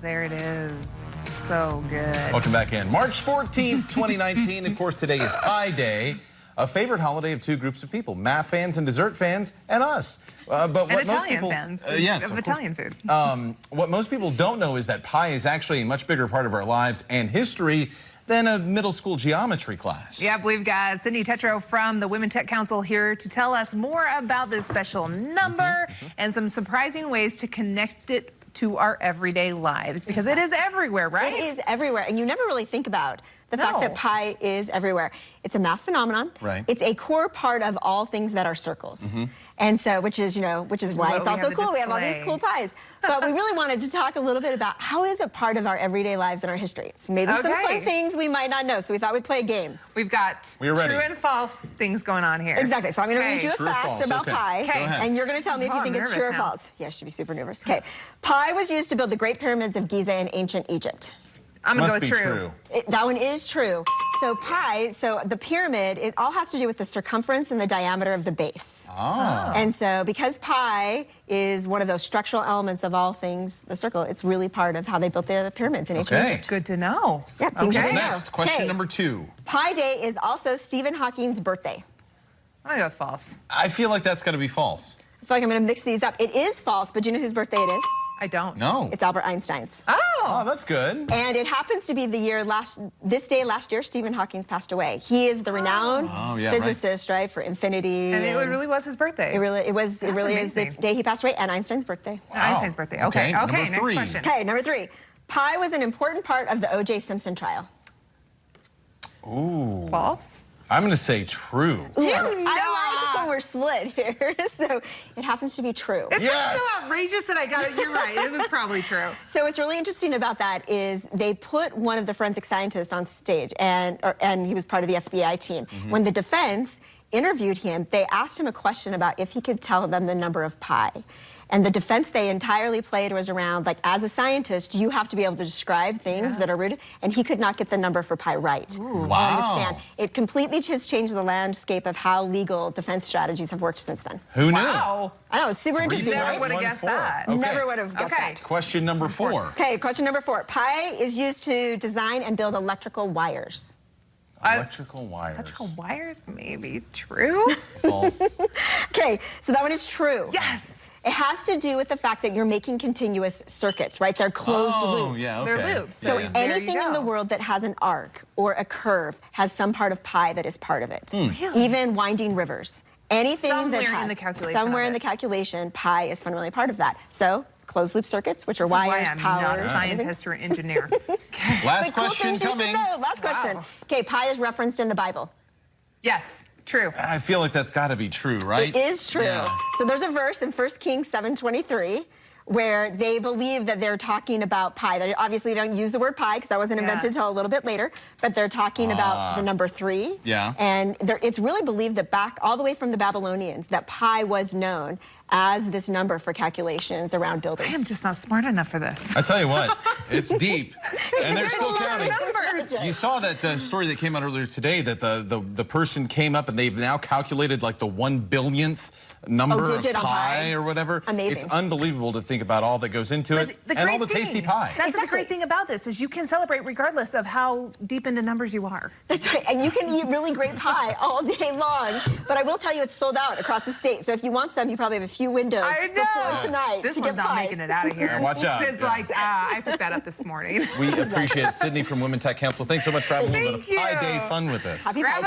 There it is. So good. Welcome back in. March 14th, 2019. Of course, today is Pie Day, a favorite holiday of two groups of people, math fans and dessert fans, and us. And Italian fans of Italian food. What most people don't know is that pie is actually a much bigger part of our lives and history than a middle school geometry class. Yep, we've got Sydney Tetro from the Women Tech Council here to tell us more about this special number and some surprising ways to connect it to our everyday lives, because it is everywhere, right? It is everywhere, and you never really think about the fact that pi is everywhere. It's a math phenomenon. Right. It's a core part of all things that are circles. And so, which is why it's also cool. We have all these cool pies. But we really wanted to talk a little bit about how is it part of our everyday lives and our history. So maybe some fun things we might not know. So we thought we'd play a game. We've got true and false things going on here. Exactly. So I'm going to read you a fact about pi. And you're going to tell me if you think it's true or false. Yeah, you should be super nervous. Okay. Pi was used to build the Great Pyramids of Giza in ancient Egypt. I'm going to go with true. That one is true. So pi, the pyramid, it all has to do with the circumference and the diameter of the base. And so because pi is one of those structural elements of all things, the circle, it's really part of how they built the pyramids in ancient Egypt. Good to know. Yeah, What's next? Question number 2. Pi Day is also Stephen Hawking's birthday. I'm going to go with false. I feel like that's got to be false. I feel like I'm going to mix these up. It is false, but do you know whose birthday it is? I don't. No. It's Albert Einstein's. Oh, that's good. And it happens to be the year this day last year, Stephen Hawking passed away. He is the renowned physicist, right, for infinity. And it really was his birthday. It really is the day he passed away, and Einstein's birthday. Einstein's birthday. Okay. Next question. Okay, number 3. Pi was an important part of the O.J. Simpson trial. Ooh. False? I'm going to say true. I like when we're split here, so it happens to be true. It's not so outrageous that I got it. You're right. It was probably true. So what's really interesting about that is they put one of the forensic scientists on stage, and he was part of the FBI team. When the defense interviewed him, they asked him a question about if he could tell them the number of pi. And the defense they entirely played was around, like, as a scientist, you have to be able to describe things that are rooted, and he could not get the number for pi right. Wow. On the stand. It completely has changed the landscape of how legal defense strategies have worked since then. Who knew? Wow. I know, it's super interesting, Never right? would have guessed that. Never would have guessed that. Question number 4. Okay, question number 4. Pi is used to design and build electrical wires. Electrical wires. Electrical wires? Maybe true? False. Okay, so that one is true. Yes. It has to do with the fact that you're making continuous circuits, right? They're closed loops. Yeah, They're loops. So anything in the world that has an arc or a curve has some part of pi that is part of it. Really? Even winding rivers. Anything somewhere that has in the calculation somewhere in the calculation, pi is fundamentally part of that. So closed loop circuits, which are wires, I'm powers. not a scientist or engineer. Last question coming. Last question. Okay, pi is referenced in the Bible. Yes. True. I feel like that's got to be true, right? It is true. Yeah. So there's a verse in 1 Kings 7:23 where they believe that they're talking about pi. They obviously don't use the word pi because that wasn't invented until a little bit later, but they're talking about the number 3. Yeah. And it's really believed that back all the way from the Babylonians that pi was known as this number for calculations around building. I am just not smart enough for this. I tell you what, it's deep, and they're still counting. Numbers. You saw that story that came out earlier today that the person came up and they've now calculated like the 1/1000th number of pi or whatever. Amazing. It's unbelievable to think about all that goes into it and all the tasty pie. That's the great thing about this is you can celebrate regardless of how deep into numbers you are. That's right, and you can eat really great pie all day long. But I will tell you, it's sold out across the state. So if you want some, you probably have a few windows before tonight. This to one's get not pie. making it out of here. Watch out. Sid's like, I picked that up this morning. We appreciate it. Sydney from Women Tech Council. Thanks so much for having a little bit of Pie Day fun with us. Happy Pie Day.